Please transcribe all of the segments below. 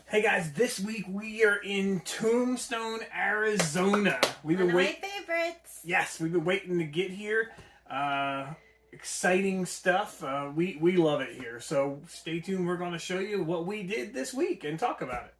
Hey guys, this week we are in Tombstone, Arizona. One of my favorites. Yes, we've been waiting to get here. Exciting stuff. We love it here. So stay tuned. We're going to show you what we did this week and talk about it.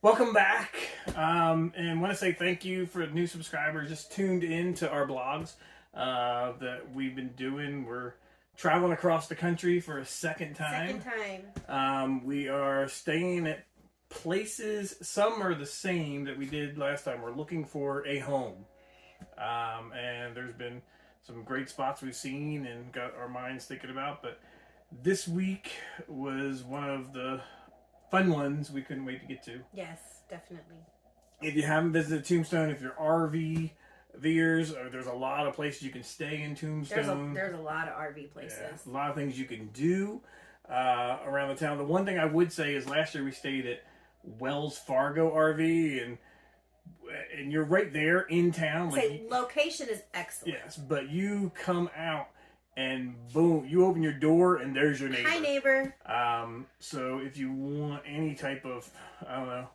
Welcome back, and want to say thank you for new subscribers just tuned in to our blogs that we've been doing. We're traveling across the country for a second time. We are staying at places, some are the same that we did last time. We're looking for a home, and there's been some great spots we've seen and got our minds thinking about, but this week was one of the fun ones we couldn't wait to get to. Yes, definitely. If you haven't visited Tombstone, if you're RVers, there's a lot of places you can stay in Tombstone. There's a lot of RV places. Yeah, a lot of things you can do around the town. The one thing I would say is last year we stayed at Wells Fargo RV, and you're right there in town. Location is excellent. Yes, but you come out and boom, you open your door and there's your neighbor. Hi, neighbor. So if you want any type of, I don't know,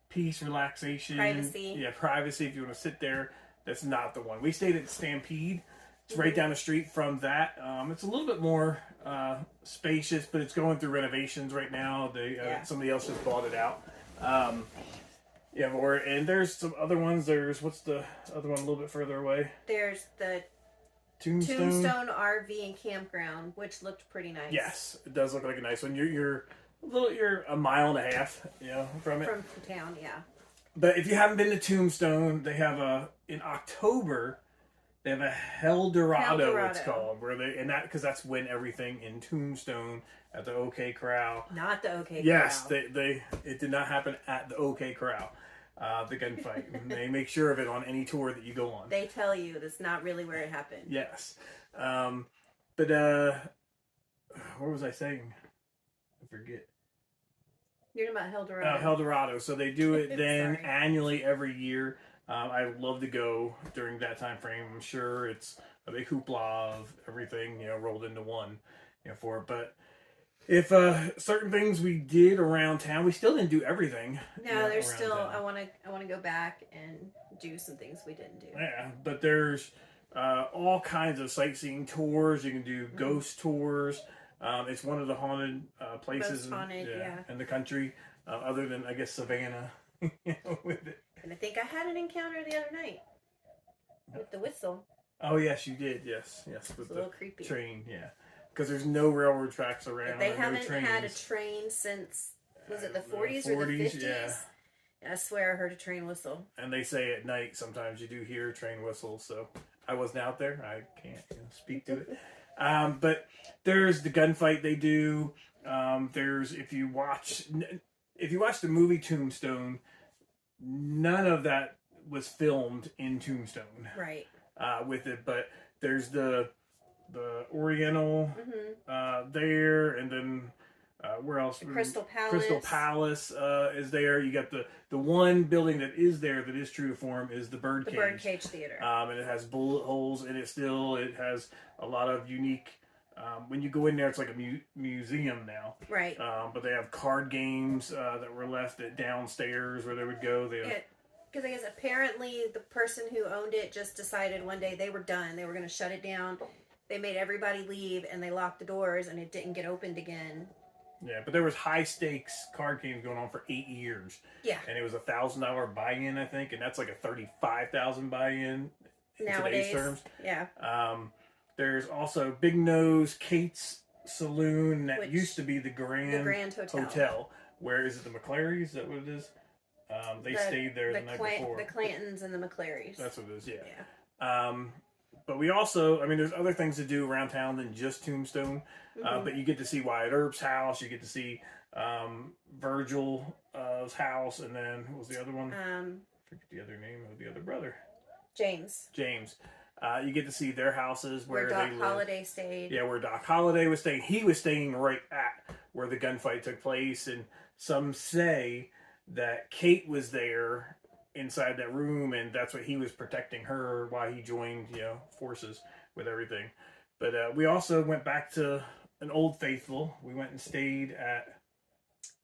peace, relaxation, privacy. Yeah, privacy. If you want to sit there, that's not the one. We stayed at Stampede. It's right down the street from that. It's a little bit more spacious, but it's going through renovations right now. Somebody else just bought it out. And there's some other ones. What's the other one a little bit further away? There's the Tombstone Rv and Campground, which looked pretty nice. Yes, it does look like a nice one. You're a mile and a half, from it. From town, yeah. But if you haven't been to Tombstone, they have in October they have a Hell Dorado. It's called, because that's when everything in Tombstone at the OK Corral. Not the OK Corral. Yes, it did not happen at the OK Corral. The gunfight. They make sure of it on any tour that you go on. They tell you that's not really where it happened. Yes. But what was I saying? I forget. You're talking about Hell Dorado. Hell Dorado. So they do it then annually every year. I love to go during that time frame. I'm sure it's a big hoopla of everything, rolled into one, for it. But if certain things we did around town, we still didn't do everything. No, there's still town. I want to go back and do some things we didn't do. Yeah, but there's all kinds of sightseeing tours. You can do ghost tours. It's one of the haunted places in the country, other than I guess Savannah. With it. And I think I had an encounter the other night with the whistle. Oh yes, you did. Yes, with it's a little creepy. Train. Yeah. Because there's no railroad tracks around. They haven't had a train since, was it the 40s or the 50s? Yeah. I swear I heard a train whistle. And they say at night sometimes you do hear train whistles. So I wasn't out there. I can't speak to it. But there's the gunfight they do. There's if you watch the movie Tombstone, none of that was filmed in Tombstone. Right. With it, but there's the Oriental there, and then where else? The Crystal Palace. Crystal Palace is there. You got the one building that is there that is true to form is the Birdcage. The Birdcage Theater. And it has bullet holes in it still. It has a lot of unique. When you go in there, it's like a museum now. Right. But they have card games that were left downstairs where they would go. Because I guess apparently the person who owned it just decided one day they were done. They were going to shut it down. They made everybody leave and they locked the doors and it didn't get opened again. Yeah, but there was high stakes card games going on for 8 years. Yeah. And it was $1,000 buy-in, I think, and that's like a 35,000 buy-in in today's terms. Yeah. There's also Big Nose Kate's Saloon that used to be the Grand Hotel. Where is it? The McClarys? Is that what it is? They stayed there the night before. The Clantons and the McClarys. That's what it is. Yeah. But we also, I mean, there's other things to do around town than just Tombstone. But you get to see Wyatt Earp's house. You get to see Virgil's house, and then what was the other one? I forget the other name of the other brother. James. You get to see their houses where Doc they Holliday stayed. Yeah, where Doc Holliday was staying. He was staying right at where the gunfight took place, and some say that Kate was there inside that room, and that's what he was protecting her while he joined, forces with everything. But we also went back to an old faithful. We went and stayed at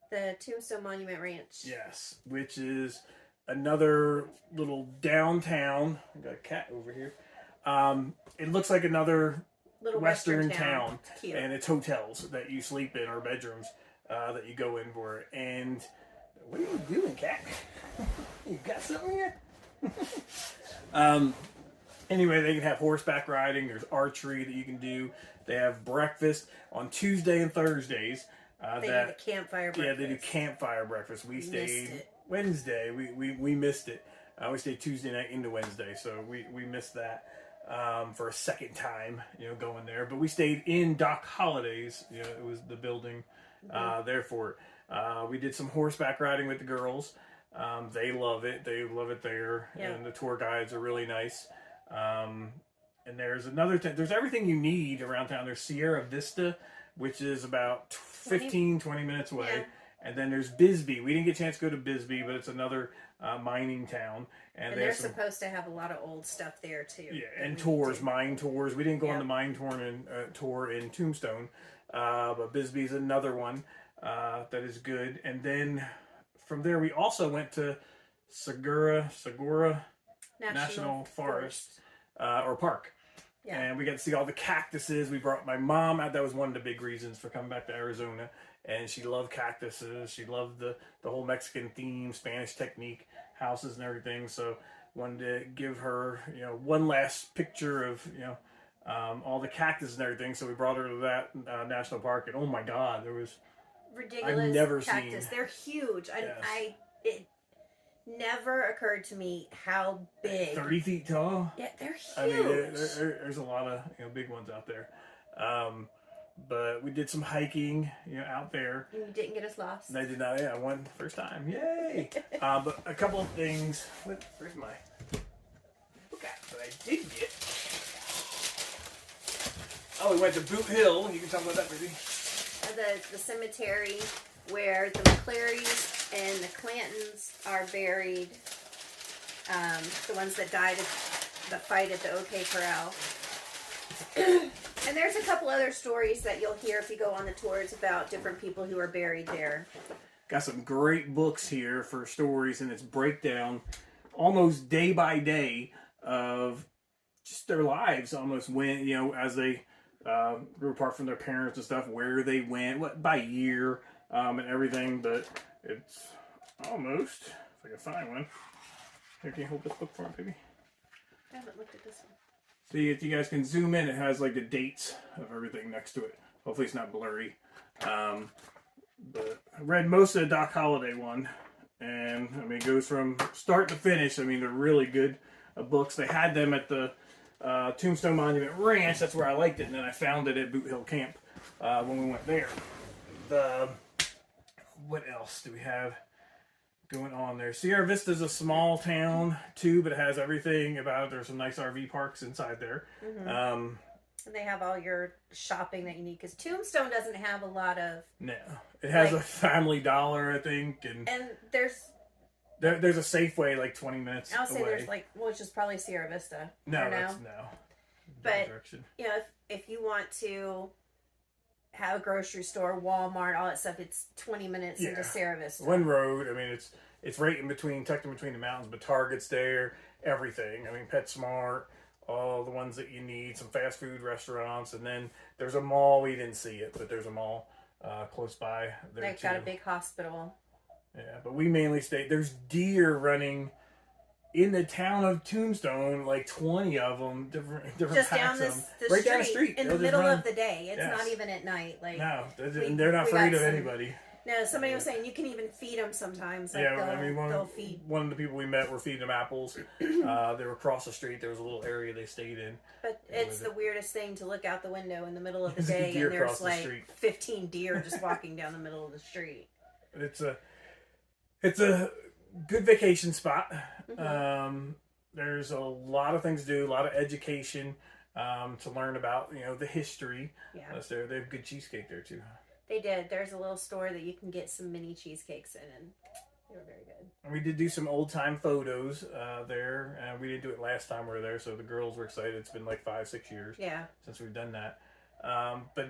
the Tombstone Monument Ranch. Yes, which is another little downtown. I got a cat over here. It looks like another little Western town. It's and it's hotels that you sleep in or bedrooms that you go in for. And what are you doing, cat? You got something here? Anyway, they can have horseback riding. There's archery that you can do. They have breakfast on Tuesday and Thursdays. They do the campfire breakfast. Yeah, they do campfire breakfast. We stayed Wednesday. We missed it. We stayed Tuesday night into Wednesday, so we missed that for a second time, going there. But we stayed in Doc Holliday's. It was the building there for it. We did some horseback riding with the girls. They love it. They love it there. Yeah. And the tour guides are really nice. And there's another there's everything you need around town. There's Sierra Vista, which is about 20 minutes away. Yeah. And then there's Bisbee. We didn't get a chance to go to Bisbee, but it's another mining town. And they're supposed to have a lot of old stuff there, too. Yeah, and tours, mine tours. We didn't go on the mine tour in Tombstone. But Bisbee's another one that is good. And then from there, we also went to Segura National Forest. Or park. Yeah. And we got to see all the cactuses. We brought my mom out. That was one of the big reasons for coming back to Arizona. And she loved cactuses. She loved the whole Mexican theme, Spanish technique, houses and everything. So wanted to give her, one last picture of, all the cactus and everything. So we brought her to that national park. And oh my God, there was ridiculous I've never cactus. Seen. They're huge. Yes. It never occurred to me how big. 30 feet tall? Yeah, they're huge. I mean, there's a lot of big ones out there. But we did some hiking, out there. And you didn't get us lost? I did not. Yeah, I won first time. Yay! But a couple of things. Where's my book at that I did get? Oh, we went to Boot Hill. You can talk about that, baby. The cemetery where the McClarys and the Clantons are buried. The ones that died at the fight at the OK Corral. And there's a couple other stories that you'll hear if you go on the tours about different people who are buried there. Got some great books here for stories, and it's breakdown almost day by day of just their lives, almost when, as they grew apart from their parents and stuff, where they went, what by year, and everything. But it's almost, if I can find one. Here, can you hold this book for me, baby? I haven't looked at this one. See, if you guys can zoom in, it has like the dates of everything next to it. Hopefully it's not blurry. But I read most of the Doc Holliday one. And, it goes from start to finish. They're really good books. They had them at the Tombstone Monument Ranch. That's where I liked it. And then I found it at Boot Hill Camp when we went there. What else do we have going on there? Sierra Vista is a small town too, but it has everything about it. There's some nice RV parks inside there. Mm-hmm. And they have all your shopping that you need, because Tombstone doesn't have a lot of. No, it has a Family Dollar, I think, and there's a Safeway like 20 minutes. I'll say there's which is probably Sierra Vista. No. But if you want to have a grocery store, Walmart, all that stuff, it's 20 minutes into Sierra Vista. One road. It's right tucked in between the mountains, but Target's there, everything. PetSmart, all the ones that you need, some fast food restaurants, and then there's a mall. We didn't see it, but there's a mall close by there They've too. got a big hospital. Yeah, but we mainly stay. There's deer running in the town of Tombstone, like 20 of them, different Just packs down of this them. the Right street, down the street in They'll the just middle run. of the day. It's Yes. not even at night. Like No, they're not afraid of anybody. No, somebody was saying you can even feed them sometimes. Like Yeah, I mean, they'll feed. one of the people we met were feeding them apples. They were across the street. There was a little area they stayed in. But it's the weirdest thing to look out the window in the middle of the There's a day deer and there's across the like street. 15 deer just walking down the middle of the street. It's a good vacation spot. Mm-hmm. There's a lot of things to do, a lot of education to learn about, the history. Yeah. They have good cheesecake there too. They did. There's a little store that you can get some mini cheesecakes in, and they were very good. And we did do some old time photos there. We didn't do it last time we were there, so the girls were excited. It's been like 5-6 years since we've done that. But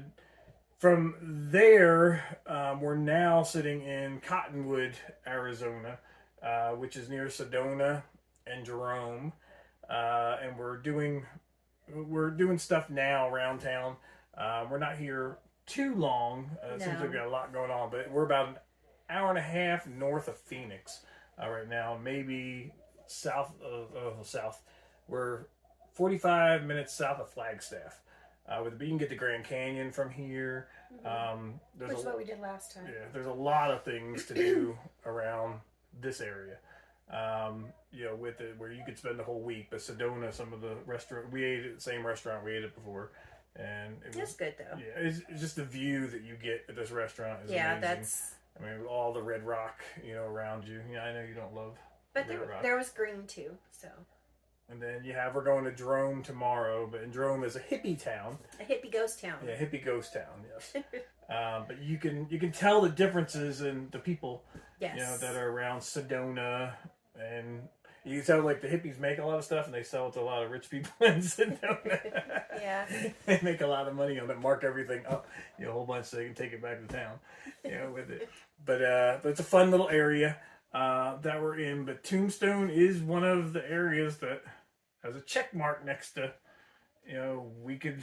from there, we're now sitting in Cottonwood, Arizona, which is near Sedona and Jerome, and we're doing stuff now around town. We're not here too long. It seems like we've got a lot going on, but we're about an hour and a half north of Phoenix right now, maybe south. We're 45 minutes south of Flagstaff. You can get to Grand Canyon from here. Which is what we did last time. Yeah, there's a lot of things to do around this area. With it, where you could spend the whole week. But Sedona, some of the restaurant we ate at the same restaurant we ate at before, and it was good though. Yeah, it's just the view that you get at this restaurant is amazing. That's. I mean, all the red rock, around you. Yeah, I know you don't love. But there was green too, so. And then we're going to Jerome tomorrow, but Jerome is a hippie town. A hippie ghost town. Yeah, hippie ghost town. Yes. But you can tell the differences in the people. Yes. That are around Sedona, and you can tell like the hippies make a lot of stuff and they sell it to a lot of rich people in Sedona. Yeah. They make a lot of money on it, mark everything up, a whole bunch so they can take it back to town, with it. But it's a fun little area that we're in. But Tombstone is one of the areas that has a check mark next to. We could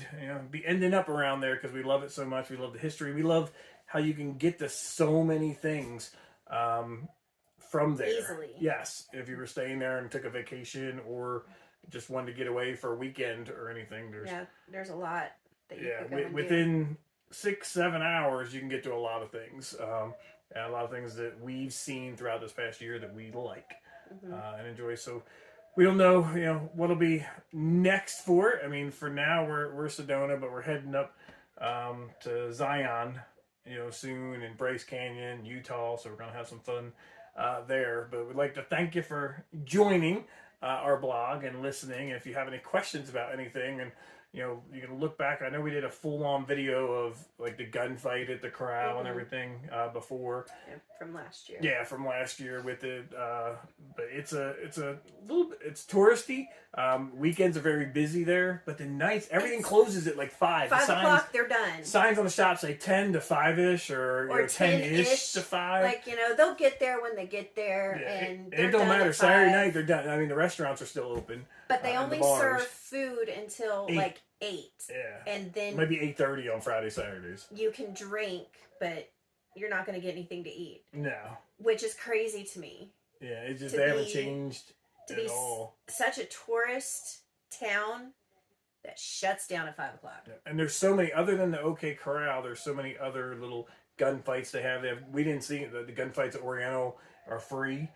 be ending up around there because we love it so much. We love the history. We love how you can get to so many things. From there. Easily. Yes. If you were staying there and took a vacation or just wanted to get away for a weekend or anything, there's a lot that you can go and within 6-7 hours you can get to a lot of things. And a lot of things that we've seen throughout this past year that we like and enjoy. So we don't know, what'll be next for it. I mean, for now we're Sedona, but we're heading up to Zion soon, in Bryce Canyon, Utah, so we're going to have some fun there. But we'd like to thank you for joining our blog and listening. If you have any questions about anything, and you can look back. I know we did a full-on video of like the gunfight at the corral and everything before. Yeah, from last year. Yeah, from last year with it. But it's a little bit, it's touristy. Weekends are very busy there, but the nights everything closes at like 5. 5 o'clock, they're done. Signs on the shop say 10 to 5-ish or 10-ish to 5. Like, they'll get there when they get there, Yeah, and it don't matter. Saturday night they're done. I mean, the restaurants are still open. But they only serve food until 8. like 8. Yeah. And then maybe 8:30 on Friday, Saturdays. You can drink, but you're not going to get anything to eat. No. Which is crazy to me. Yeah, it's just they haven't changed at all. Such a tourist town that shuts down at 5 o'clock. Yeah. And there's so many, other than the OK Corral, there's so many other little gunfights they have. We didn't see the gunfights at Oriental are free.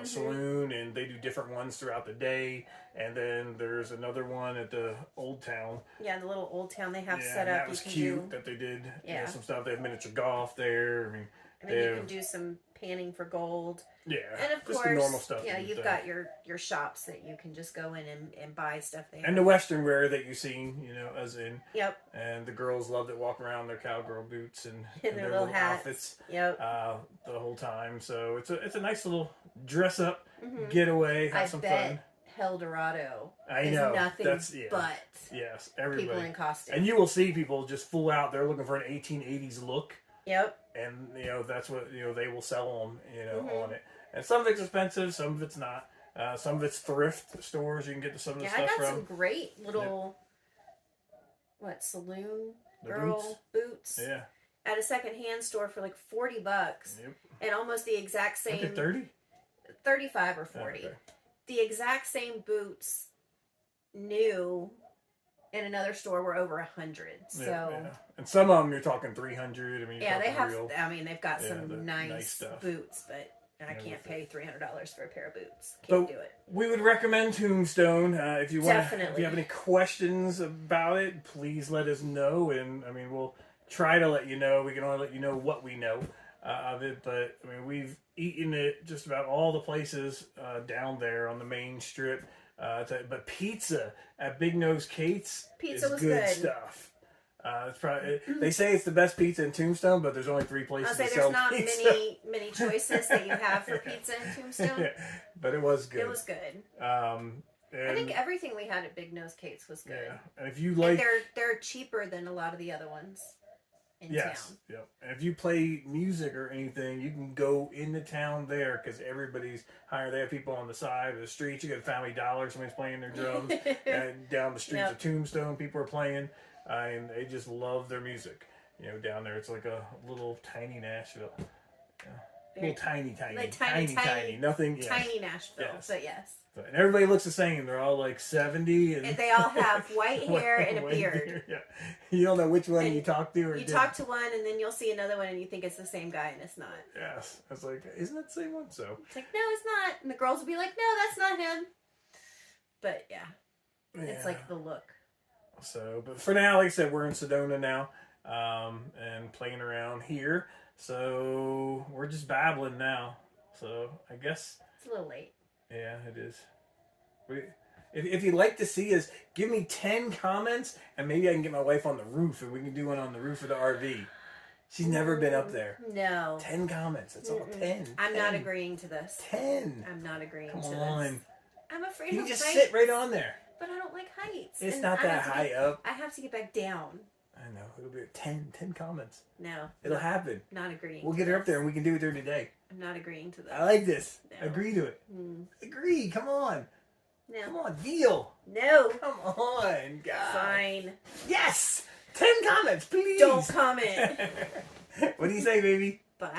Saloon, and they do different ones throughout the day. And then there's another one at the Old Town. Yeah, the little Old Town they have set up. That was cute that they did. Yeah, some stuff. They have miniature golf there. I mean, and then you can do some panning for gold. Yeah, and of just course, the normal stuff. Yeah, you've got your shops that you can just go in and buy stuff there. And the Western wear that you've seen, as in. Yep. And the girls loved it, walking around in their cowgirl boots and their little hats. Outfits. Yep. The whole time, so it's a nice little dress up, getaway, have some fun. El Dorado. I know. Nothing but everybody. People in costume. And you will see people just full out. They're looking for an 1880s look. Yep. And that's what they will sell them on it. And some of it's expensive, some of it's not. Some of it's thrift stores. You can get some of the stuff from. I got some great little saloon girl boots. Yeah. at a secondhand store for like $40, Yep. and almost the exact Aren't they same 30? 35 or 40. Okay. The exact same boots new in another store were over 100. So Yeah. And some of them you're talking 300. I mean, yeah, they have. real, I mean, they've got the some nice stuff. boots, but I Yeah, can't pay $300 for a pair of boots. But Can't do it. we would recommend Tombstone. If you want, if Definitely. you have any questions about it, please let us know. And I mean, we'll try to let you know. We can only let you know what we know of it. But I mean, we've eaten it just about all the places down there on the main strip. But pizza at Big Nose Kate's Pizza is was good good. stuff. It's probably, they say it's the best pizza in Tombstone, but there's only 3 places I'll say to there's sell not pizza. many choices that you have for pizza in Tombstone. But it was good. It was good. And, I think everything we had at Big Nose Kate's was good. yeah, and if you like, and they're cheaper than a lot of the other ones in yes, town. yep. And if you play music or anything, you can go into town there because everybody's higher. They have people on the side of the street. You got Family Dollar, somebody's playing their drums. And down the streets of Tombstone, people are playing, and they just love their music. You know, down there, it's like a little tiny Nashville. Yeah. Little tiny. Like tiny. Nothing. Yeah. Tiny Nashville, Yes. but yes. And everybody looks the same. They're all like 70. And they all have white hair and a white beard. Yeah. You don't know which one And you talk to or you didn't. talk to one, and then you'll see another one, and you think it's the same guy, and it's not. Yes. I was like, isn't that the same one? So. It's like, no, it's not. And the girls will be like, no, that's not him. But yeah, it's like the look. So, but for now, like I said, we're in Sedona now, and playing around here. So we're just babbling now. So I guess. It's a little late. Yeah, it is. If you'd like to see us, give me 10 comments, and maybe I can get my wife on the roof, and we can do one on the roof of the RV. She's never been up there. No. 10 comments. That's all. 10. I'm not agreeing to this. 10. I'm not agreeing to Come this. on. I'm afraid You of just heights. sit right on there. But I don't like heights. It's And not I that have to high up. I have to get back down. I know. It'll be 10 comments. No. It'll happen. Not agreeing. We'll to get her this. up there, and we can do it there today. I'm not agreeing to this. I like this. No. Agree to it. Agree. Come on. No. Come on. Deal. No. Come on. God. Fine. Yes. 10 comments, please. Don't comment. What do you say, baby? Bye.